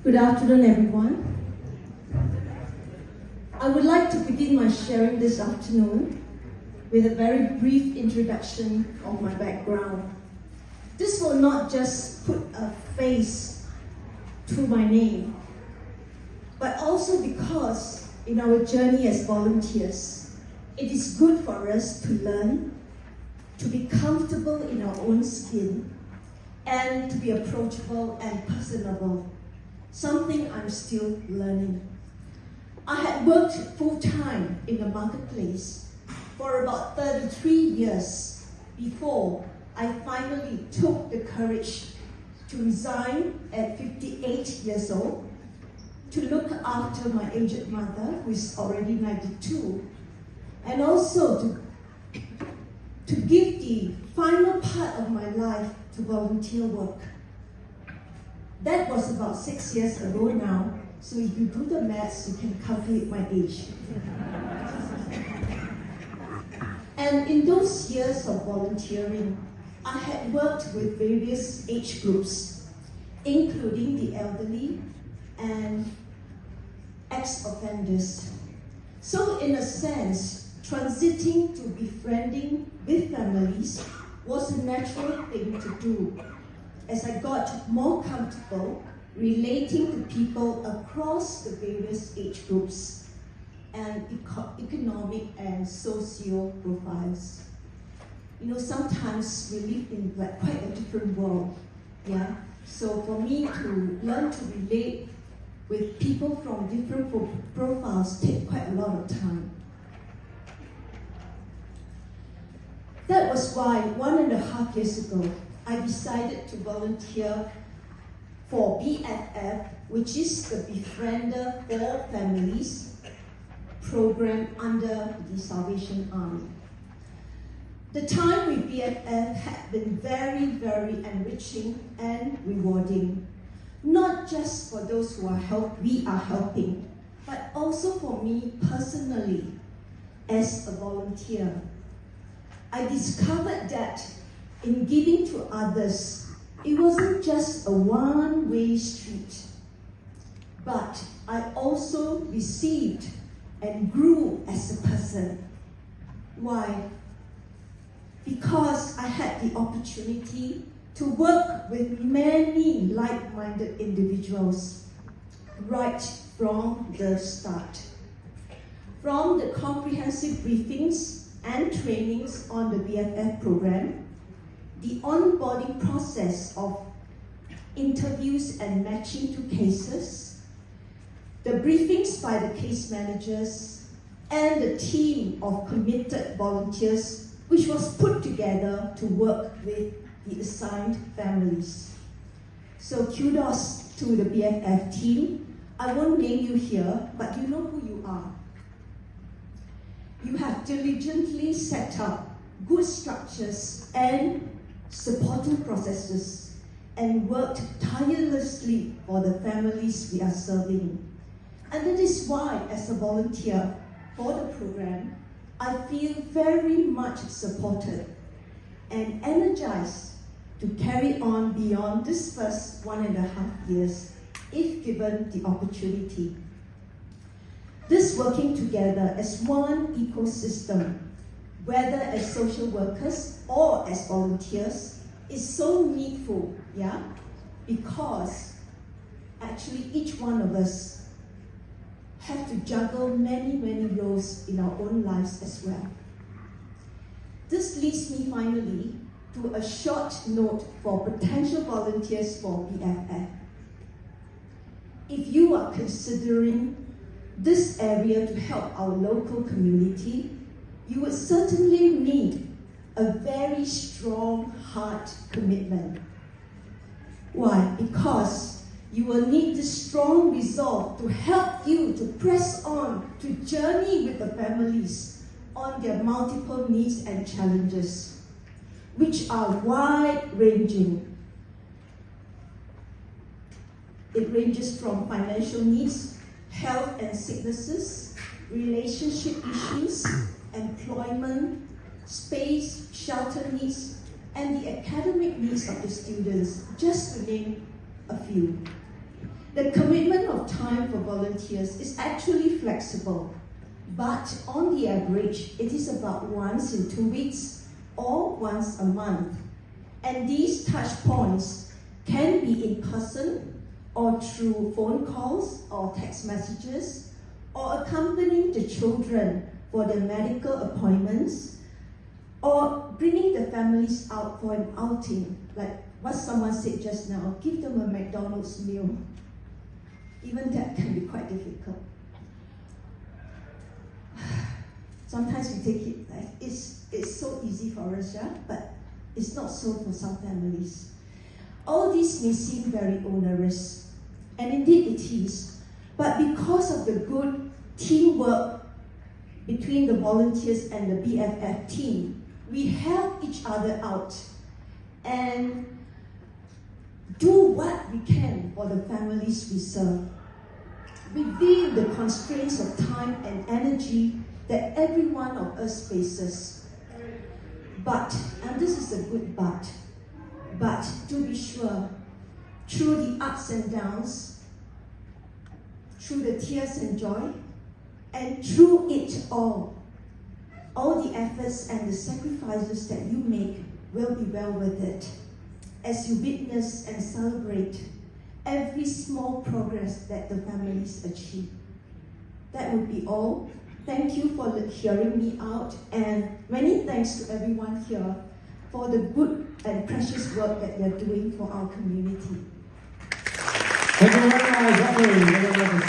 Good afternoon, everyone. I would like to begin my sharing this afternoon with a very brief introduction of my background. This will not just put a face to my name, but also because in our journey as volunteers, it is good for us to learn, to be comfortable in our own skin, and to be approachable and personable, something I'm still learning. I had worked full-time in the marketplace for about 33 years before I finally took the courage to resign at 58 years old to look after my aged mother, who is already 92, and also to give the final part of my life to volunteer work. That was about 6 years ago now, so if you do the maths, you can calculate my age. And in those years of volunteering, I had worked with various age groups, including the elderly and ex-offenders. So in a sense, transiting to befriending with families was a natural thing to do, as I got more comfortable relating to people across the various age groups and economic and social profiles. You know, sometimes we live in quite a different world, yeah? So for me to learn to relate with people from different profiles take quite a lot of time. That was why 1.5 years ago, I decided to volunteer for BFF, which is the Befriender for Families program under the Salvation Army. The time with BFF had been very, very enriching and rewarding, not just for those who we are helping, but also for me personally as a volunteer. I discovered that in giving to others, it wasn't just a one-way street, but I also received and grew as a person. Why? Because I had the opportunity to work with many like-minded individuals right from the start. From the comprehensive briefings and trainings on the BFF program, the onboarding process of interviews and matching to cases, the briefings by the case managers, and the team of committed volunteers which was put together to work with the assigned families. So kudos to the BFF team. I won't name you here, but you know who you are. You have diligently set up good structures and supporting processes and worked tirelessly for the families we are serving. And that is why, as a volunteer for the program, I feel very much supported and energized to carry on beyond this first 1.5 years, if given the opportunity. This working together as one ecosystem, whether as social workers or as volunteers, is so needful, yeah? Because actually each one of us have to juggle many, many roles in our own lives as well. This leads me finally to a short note for potential volunteers for BFF. If you are considering this area to help our local community, you would certainly need a very strong heart commitment. Why? Because you will need this strong resolve to help you to press on, to journey with the families on their multiple needs and challenges, which are wide-ranging. It ranges from financial needs, health and sicknesses, relationship issues, employment, space, shelter needs, and the academic needs of the students, just to name a few. The commitment of time for volunteers is actually flexible, but on the average, it is about once in 2 weeks or once a month. And these touch points can be in person or through phone calls or text messages, or accompanying the children for their medical appointments, or bringing the families out for an outing, like what someone said just now, give them a McDonald's meal. Even that can be quite difficult. Sometimes we take it like it's so easy for us, yeah? But it's not so for some families. All this may seem very onerous, and indeed it is, but because of the good teamwork between the volunteers and the BFF team, we help each other out and do what we can for the families we serve, within the constraints of time and energy that every one of us faces. But, and this is a good but to be sure, through the ups and downs, through the tears and joy, and through it all the efforts and the sacrifices that you make will be well worth it, as you witness and celebrate every small progress that the families achieve. That would be all. Thank you for hearing me out, and many thanks to everyone here for the good and precious work that you're doing for our community. Thank you very much.